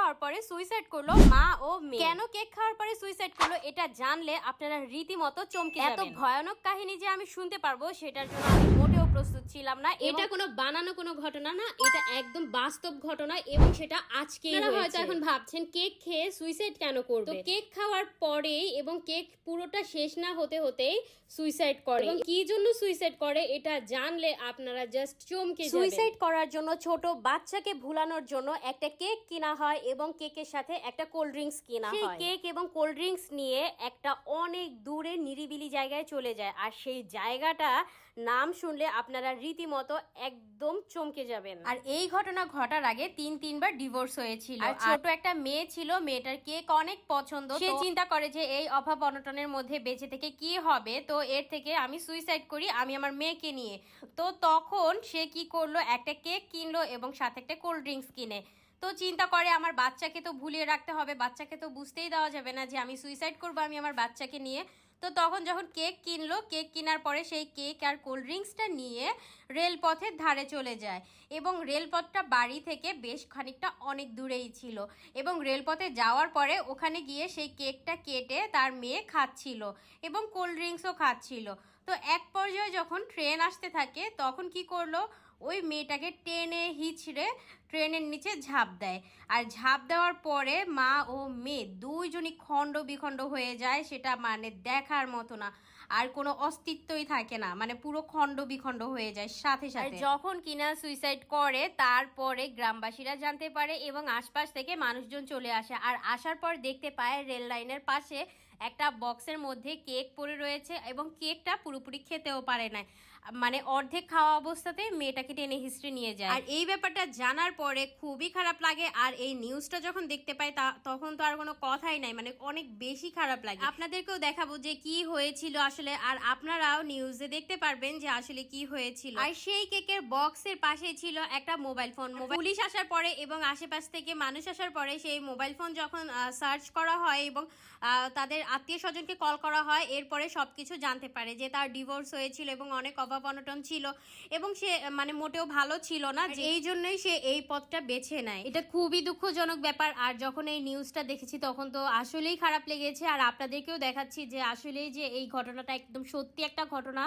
খাওয়ার পরে সুইসাইড করলো মা ও মেয়ে। কেন কেক খাওয়ার পরে সুইসাইড করলো এটা জানলে আপনারা রীতিমতো চমকে যাবেন। এত ভয়ানক কাহিনী যে আমি শুনতে পারবো সেটার জন্য আমি মোটেও প্রস্তুত ছিলাম না। এটা কোনো বানানো কোনো ঘটনা না, এটা একদম বাস্তব ঘটনা এবং সেটা আজকেই হয়েছে। হয়তো এখন ভাবছেন কেক খেয়ে সুইসাইড কেন করবে, তো কেক খাওয়ার পরেই এবং কেক পুরোটা শেষ না হতে হতেই সুইসাইড করে। এবং কি জন্য সুইসাইড করে এটা জানলে আপনারা জাস্ট চমকে যাবেন। সুইসাইড করার জন্য ছোট বাচ্চাকে ভুলানোর জন্য একটা কেক কিনা হয় এবং কেকের সাথে একটা কোল্ড ড্রিঙ্কস কিনা হয়। কেক এবং কোল্ড ড্রিঙ্কস নিয়ে একটা অনেক দূরে নিরিবিলি জায়গায় চলে যায়, আর সেই জায়গাটা নাম শুনলে আপনারা রীতিমতো একদম চমকে যাবেন। আর এই ঘটনা ঘটার আগে তিনবার ডিভোর্স হয়েছিল, আর ছোট একটা মেয়ে ছিল। মেয়েটার কেক অনেক পছন্দ, সে চিন্তা করে যে এই অভাব অনটনের মধ্যে বেঁচে থেকে কি হবে, তো এর থেকে আমি সুইসাইড করি আমি আমার মেয়েকে নিয়ে। তো তখন সে কি করলো, একটা কেক কিনলো এবং সাথে একটা কোল্ড ড্রিঙ্কস কিনে। তো চিন্তা করে আমার বাচ্চাকে তো ভুলিয়ে রাখতে হবে, বাচ্চাকে তো বুঝতেই দেওয়া যাবে না যে আমি সুইসাইড করবো আমি আমার বাচ্চাকে নিয়ে। তো তখন যখন কেক কিনলো, কেক কেনার পরে সেই কেক আর কোল্ড ড্রিঙ্কসটা নিয়ে রেলপথের ধারে চলে যায়। এবং রেলপথটা বাড়ি থেকে বেশ খানিকটা অনেক দূরেই ছিল, এবং রেলপথে যাওয়ার পরে ওখানে গিয়ে সেই কেকটা কেটে তার মেয়ে খাচ্ছিল এবং কোল্ড ড্রিঙ্কসও খাচ্ছিল। তো এক পর্যায়ে যখন ট্রেন আসতে থাকে তখন কি করলো, ওই মেয়েটাকে টেনে হিচড়ে ট্রেনের নিচে ঝাঁপ দেয়। আর ঝাঁপ দেওয়ার পরে মা ও মেয়ে দুইজনই খণ্ড বিখণ্ড হয়ে যায়, সেটা মানে দেখার মতো না, আর কোনো অস্তিত্বই থাকে না, মানে পুরো খণ্ড বিখণ্ড হয়ে যায় সাথে সাথে। যখন কিনা সুইসাইড করে তারপরে গ্রামবাসীরা জানতে পারে এবং আশপাশ থেকে মানুষজন চলে আসে, আর আসার পর দেখতে পায় রেল লাইনের পাশে একটা বক্সের মধ্যে কেক পড়ে রয়েছে এবং কেকটা পুরোপুরি খেতেও পারে না, মানে অর্ধেক খাওয়া অবস্থাতে মেয়েটাকে টেনে হিস্ট্রি নিয়ে যায়। আর এই ব্যাপারটা জানার পরে খুবই খারাপ লাগে, আর এই নিউজটা যখন দেখতে পাই তখন তো আর কোনো কথাই নাই, মানে অনেক বেশি খারাপ লাগে। আপনাদেরকেও দেখাবো যে কি হয়েছিল আসলে, আর আপনারাও নিউজে দেখতে পারবেন যে আসলে কি হয়েছিল। আর সেই কেকের বক্সের পাশে ছিল একটা মোবাইল ফোন। পুলিশ আসার পরে এবং আশেপাশ থেকে মানুষ আসার পরে সেই মোবাইল ফোন যখন সার্চ করা হয় এবং তাদের আত্মীয় স্বজনকে কল করা হয়, এরপরে সবকিছু জানতে পারে যে তার ডিভোর্স হয়েছিল এবং অনেক অভাব অনটন ছিল এবং সে মানে মোটেও ভালো ছিল না, এই জন্যই সে এই পথটা বেছে নেয়। এটা খুবই দুঃখজনক ব্যাপার। আর যখন এই নিউজটা দেখেছি তখন তো আসলেই খারাপ লেগেছে, আর আপনাদেরকেও দেখাচ্ছি যে আসলেই যে এই ঘটনাটা একদম সত্যি একটা ঘটনা,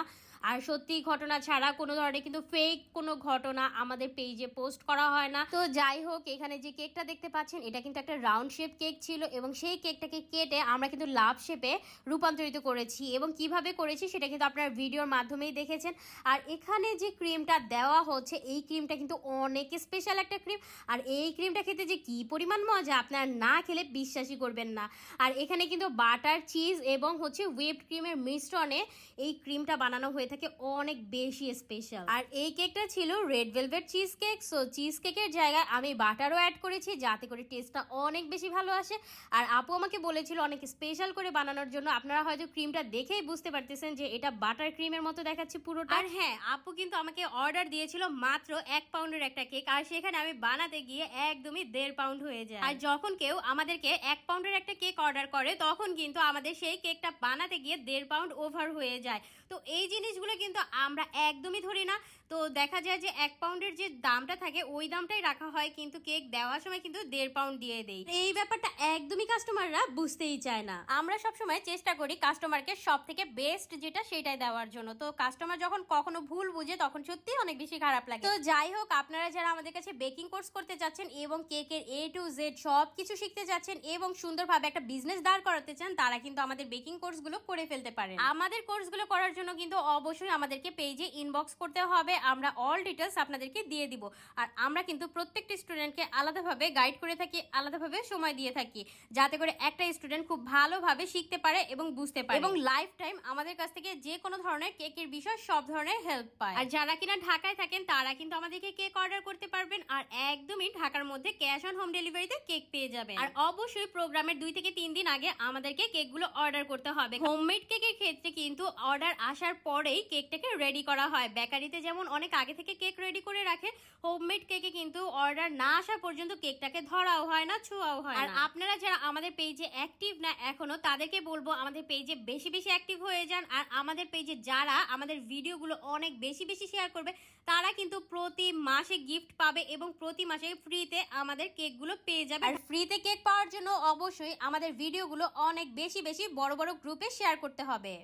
আর সত্যি ঘটনা ছাড়া কোনো ধরনের কিন্তু ফেক কোনো ঘটনা আমাদের পেজে পোস্ট করা হয় না। তো যাই হোক, এখানে যে কেকটা দেখতে পাচ্ছেন এটা কিন্তু একটা রাউন্ড শেপ কেক ছিল এবং সেই কেকটাকে কেটে আমরা কিন্তু লাভ শেপে রূপান্তরিত করেছি, এবং কিভাবে করেছি সেটা কিন্তু আপনারা ভিডিওর মাধ্যমেই দেখেছেন। আর এখানে যে ক্রিমটা দেওয়া হচ্ছে এই ক্রিমটা কিন্তু অনেক স্পেশাল একটা ক্রিম, আর এই ক্রিমটা খেতে যে কি পরিমাণ মজা আপনারা না খেলে বিশ্বাসই করবেন না। আর এখানে কিন্তু বাটার, চিজ এবং হচ্ছে হুইপড ক্রিমের মিশ্রণে এই ক্রিমটা বানানো হয়ে থাকে অনেক বেশি স্পেশাল। আর এই কেকটা ছিল red velvet cheese cake. So cheese কেকের জায়গায় আমি বাটারও অ্যাড করেছি যাতে করে টেস্টটা অনেক বেশি ভালো আসে। আর আপু আমাকে বলেছিল অনেক স্পেশাল করে বানানোর জন্য। আপনারা হয়তো ক্রিমটা দেখেই বুঝতে পারতেছেন যে এটা বাটার ক্রিমের মতো দেখাচ্ছে পুরোটা। আর হ্যাঁ, আপু কিন্তু আমাকে অর্ডার দিয়েছিল মাত্র 1 পাউন্ডের একটা কেক, আর সেখানে আমি বানাতে গিয়ে একদমই 1.5 পাউন্ড হয়ে যায়। আর যখন কেউ আমাদেরকে 1 পাউন্ডের একটা কেক অর্ডার করে তখন কিন্তু আমাদের সেই কেকটা বানাতে গিয়ে 1.5 পাউন্ড ওভার হয়ে যায়। তো এই জিনিসগুলো কিন্তু আমরা একদমই ধরি না। তো দেখা যায় যে 1 পাউন্ডের যে দামটা থাকে ওই দামটাই রাখা হয়, কিন্তু কেক দেওয়ার সময় কিন্তু 1.5 পাউন্ড দিয়ে দেই। এই ব্যাপারটা একদমই কাস্টমাররা বুঝতেই চায় না। আমরা সবসময় চেষ্টা করি কাস্টমারকে সব থেকে বেস্ট যেটা সেটাই দেওয়ার জন্য। তো কাস্টমার যখন কখনো ভুল বুঝে তখন সত্যি অনেক বেশি খারাপ লাগে। তো যাই হোক, আপনারা যারা আমাদের কাছে বেকিং কোর্স করতে চাচ্ছেন এবং কেকের A to Z সব কিছু শিখতে চাচ্ছেন এবং সুন্দরভাবে একটা বিজনেস দাঁড় করাতে চান, তারা কিন্তু আমাদের বেকিং কোর্সগুলো করে ফেলতে পারেন। আমাদের কোর্সগুলো করার জন্য কিন্তু অবশ্যই আমাদেরকে পেজে ইনবক্স করতে হবে, আমরা অল ডিটেলস আপনাদেরকে দিয়ে দিব। আর আমরা কিন্তু প্রত্যেকটা স্টুডেন্টকে আলাদাভাবে গাইড করে থাকি, আলাদাভাবে সময় দিয়ে থাকি, যাতে করে একটা স্টুডেন্ট খুব ভালোভাবে শিখতে পারে এবং বুঝতে পারে, এবং লাইফ টাইম আমাদের কাছ থেকে যে কোনো ধরনের কেকের বিষয় সব ধরনের হেল্প পায়। আর যারা কিনা ঢাকায় থাকেন তারা কিন্তু আমাদেরকে কেক অর্ডার করতে পারবেন, আর একদমই ঢাকার মধ্যে ক্যাশ অন হোম ডেলিভারিতে কেক পেয়ে যাবেন। আর অবশ্যই প্রোগ্রামের 2 থেকে 3 দিন আগে আমাদেরকে কেকগুলো অর্ডার করতে হবে। হোমমেড কেকের ক্ষেত্রে কিন্তু অর্ডার আসার পরেই কেকটাকে রেডি করা হয়। বেকারিতে যেমন অনেক আগে থেকে কেক রেডি করে রাখে, হোমমেড কেকে কিন্তু অর্ডার না আসা পর্যন্ত কেকটাকে ধরাও হয় না, ছোঁয়াও হয় না। আর আপনারা যারা আমাদের পেজে অ্যাক্টিভ না এখনো, তাদেরকে বলবো আমাদের পেজে বেশি বেশি অ্যাক্টিভ হয়ে যান। আর আমাদের পেজে যারা আমাদের ভিডিওগুলো অনেক বেশি বেশি শেয়ার করবে, তারা কিন্তু প্রতি মাসে গিফট পাবে এবং প্রতি মাসে ফ্রিতে আমাদের কেকগুলো পেয়ে যাবে। আর ফ্রিতে কেক পাওয়ার জন্য অবশ্যই আমাদের ভিডিওগুলো অনেক বেশি বেশি বড় বড় গ্রুপে শেয়ার করতে হবে।